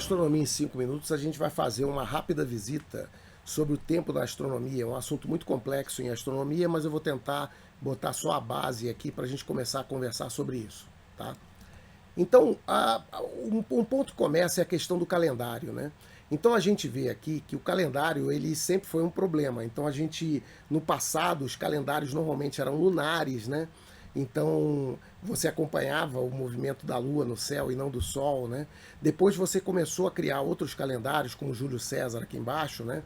Astronomia em 5 minutos, a gente vai fazer uma rápida visita sobre o tempo da astronomia. É um assunto muito complexo em astronomia, mas eu vou tentar botar só a base aqui para a gente começar a conversar sobre isso. Tá? Então, um ponto que começa é a questão do calendário, né? Então a gente vê aqui que o calendário ele sempre foi um problema. Então no passado, os calendários normalmente eram lunares, né? Então você acompanhava o movimento da Lua no céu e não do Sol, né? Depois você começou a criar outros calendários, como o Júlio César aqui embaixo, né?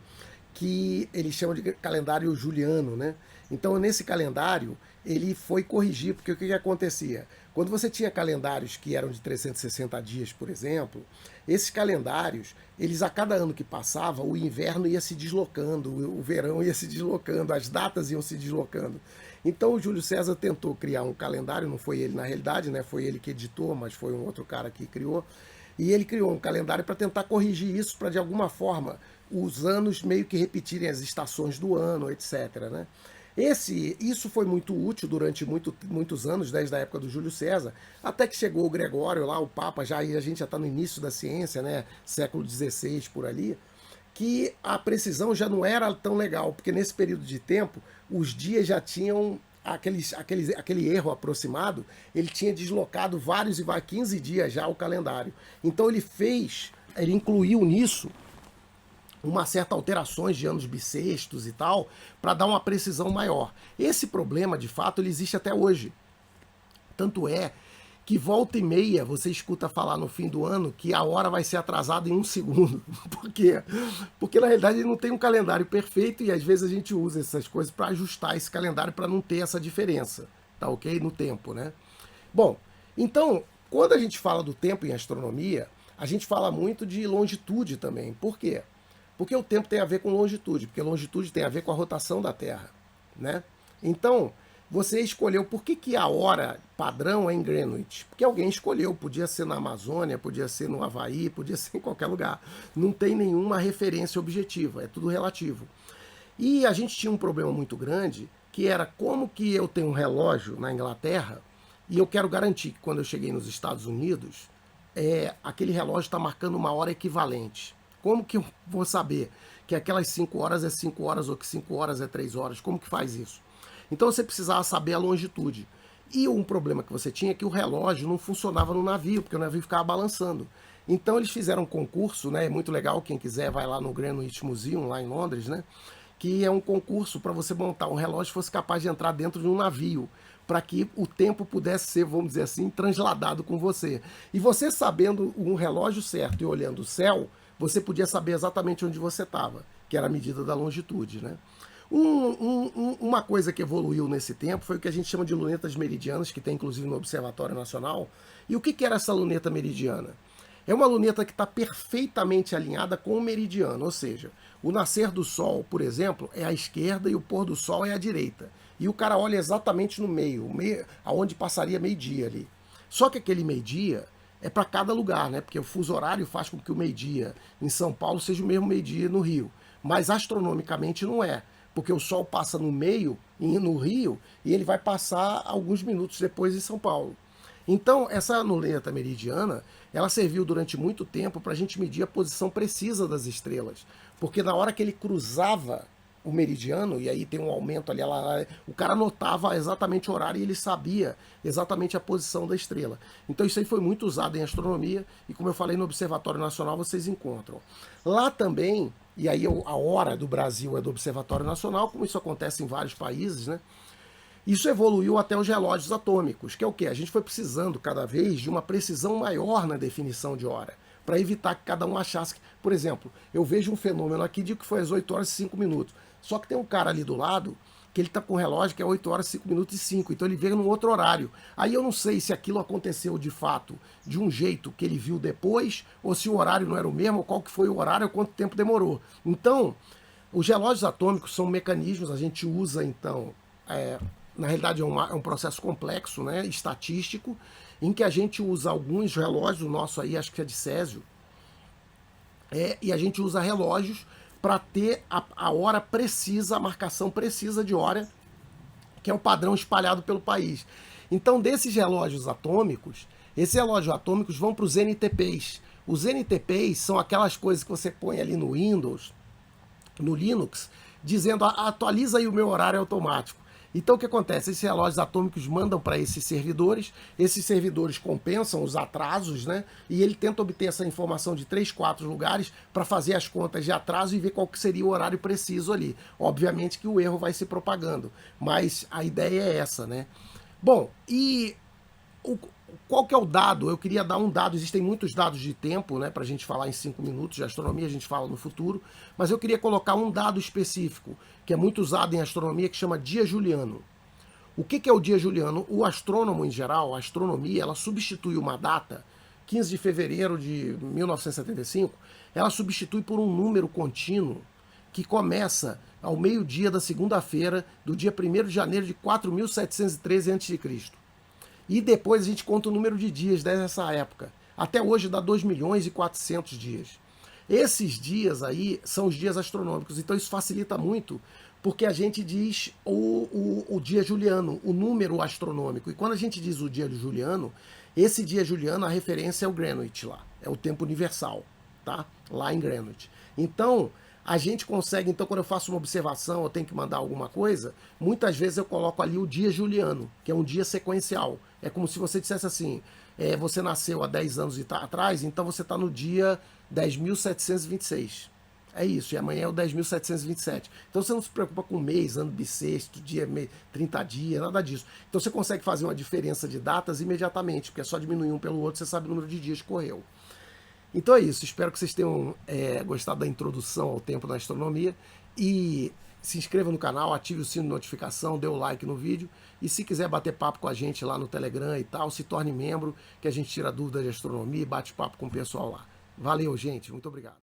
Que ele chama de calendário juliano, né? Então, nesse calendário, ele foi corrigir, porque o que acontecia? Quando você tinha calendários que eram de 360 dias, por exemplo, esses calendários, eles a cada ano que passava, o inverno ia se deslocando, o verão ia se deslocando, as datas iam se deslocando. Então, o Júlio César tentou criar um calendário, não foi ele na realidade, né? Foi ele que editou, mas foi um outro cara que criou. E ele criou um calendário para tentar corrigir isso, para de alguma forma os anos meio que repetirem as estações do ano, etc. Né? Isso foi muito útil durante muitos anos, desde a época do Júlio César, até que chegou o Gregório lá, o Papa, a gente já está no início da ciência, né? Século XVI por ali, que a precisão já não era tão legal, porque nesse período de tempo os dias já tinham aquele erro aproximado, ele tinha deslocado vários e 15 dias já o calendário. Então ele incluiu nisso uma certa alterações de anos bissextos e tal, para dar uma precisão maior. Esse problema, de fato, ele existe até hoje. Tanto é que volta e meia você escuta falar no fim do ano que a hora vai ser atrasada em 1 segundo. Por quê? Porque na realidade ele não tem um calendário perfeito e às vezes a gente usa essas coisas para ajustar esse calendário para não ter essa diferença, tá ok? No tempo, né? Bom, então, quando a gente fala do tempo em astronomia, a gente fala muito de longitude também. Por quê? Porque o tempo tem a ver com longitude, porque longitude tem a ver com a rotação da Terra, né? Então, você escolheu, por que a hora padrão é em Greenwich? Porque alguém escolheu, podia ser na Amazônia, podia ser no Havaí, podia ser em qualquer lugar. Não tem nenhuma referência objetiva, é tudo relativo. E a gente tinha um problema muito grande, que era como que eu tenho um relógio na Inglaterra e eu quero garantir que quando eu cheguei nos Estados Unidos, aquele relógio está marcando uma hora equivalente. Como que eu vou saber que aquelas 5 horas é 5 horas ou que 5 horas é 3 horas? Como que faz isso? Então você precisava saber a longitude. E um problema que você tinha é que o relógio não funcionava no navio, porque o navio ficava balançando. Então eles fizeram um concurso, né? É muito legal, quem quiser vai lá no Greenwich Museum, lá em Londres, né? Que é um concurso para você montar um relógio que fosse capaz de entrar dentro de um navio, para que o tempo pudesse ser, vamos dizer assim, transladado com você. E você sabendo um relógio certo e olhando o céu, você podia saber exatamente onde você estava, que era a medida da longitude, né? Uma coisa que evoluiu nesse tempo foi o que a gente chama de lunetas meridianas, que tem inclusive no Observatório Nacional. E o que era essa luneta meridiana? É uma luneta que está perfeitamente alinhada com o meridiano, ou seja, o nascer do Sol, por exemplo, é à esquerda e o pôr do Sol é à direita. E o cara olha exatamente no meio, aonde passaria meio-dia ali. Só que aquele meio-dia é para cada lugar, né? Porque o fuso horário faz com que o meio-dia em São Paulo seja o mesmo meio-dia no Rio. Mas astronomicamente não é, porque o Sol passa no meio, no Rio, e ele vai passar alguns minutos depois em São Paulo. Então, essa luneta meridiana, ela serviu durante muito tempo para a gente medir a posição precisa das estrelas. Porque na hora que ele cruzava o meridiano, e aí tem um aumento ali, o cara notava exatamente o horário e ele sabia exatamente a posição da estrela. Então isso aí foi muito usado em astronomia, e como eu falei no Observatório Nacional, vocês encontram. Lá também, e aí a hora do Brasil é do Observatório Nacional, como isso acontece em vários países, né? Isso evoluiu até os relógios atômicos, que é o quê? A gente foi precisando cada vez de uma precisão maior na definição de hora, para evitar que cada um achasse que, por exemplo, eu vejo um fenômeno aqui, digo que foi às 8 horas e 5 minutos, só que tem um cara ali do lado que ele está com o relógio que é 8 horas, 5 minutos e 5, então ele vê num outro horário. Aí eu não sei se aquilo aconteceu de fato de um jeito que ele viu depois, ou se o horário não era o mesmo, ou qual que foi o horário, ou quanto tempo demorou. Então, os relógios atômicos são mecanismos, a gente usa então... na realidade é um processo complexo, né, estatístico, em que a gente usa alguns relógios, o nosso aí acho que é de Césio, e a gente usa relógios para ter a hora precisa, a marcação precisa de hora, que é o padrão espalhado pelo país. Então, desses relógios atômicos, esses relógios atômicos vão para os NTPs. Os NTPs são aquelas coisas que você põe ali no Windows, no Linux, dizendo atualiza aí o meu horário automático. Então o que acontece? Esses relógios atômicos mandam para esses servidores compensam os atrasos, né? E ele tenta obter essa informação de 3, 4 lugares para fazer as contas de atraso e ver qual que seria o horário preciso ali. Obviamente que o erro vai se propagando, mas a ideia é essa, né? Bom, e qual que é o dado? Eu queria dar um dado, existem muitos dados de tempo, né, para a gente falar em 5 minutos de astronomia, a gente fala no futuro, mas eu queria colocar um dado específico, que é muito usado em astronomia, que chama dia juliano. O que é o dia juliano? O astrônomo, em geral, a astronomia, ela substitui uma data, 15 de fevereiro de 1975, ela substitui por um número contínuo que começa ao meio-dia da segunda-feira do dia 1º de janeiro de 4713 a.C. E depois a gente conta o número de dias dessa época. Até hoje dá 2.400.000 dias. Esses dias aí são os dias astronômicos, então isso facilita muito, porque a gente diz o dia juliano, o número astronômico. E quando a gente diz o dia juliano, esse dia juliano, a referência é o Greenwich lá, é o tempo universal, tá? Lá em Greenwich. Então, a gente consegue, então quando eu faço uma observação, eu tenho que mandar alguma coisa, muitas vezes eu coloco ali o dia juliano, que é um dia sequencial. É como se você dissesse assim, você nasceu há 10 anos atrás, então você está no dia 10.726. É isso, e amanhã é o 10.727. Então você não se preocupa com mês, ano bissexto, dia, 30 dias, nada disso. Então você consegue fazer uma diferença de datas imediatamente, porque é só diminuir um pelo outro, você sabe o número de dias que correu. Então é isso, espero que vocês tenham gostado da introdução ao tempo da astronomia e se inscreva no canal, ative o sino de notificação, dê o like no vídeo e se quiser bater papo com a gente lá no Telegram e tal, se torne membro, que a gente tira dúvidas de astronomia e bate papo com o pessoal lá. Valeu, gente, muito obrigado.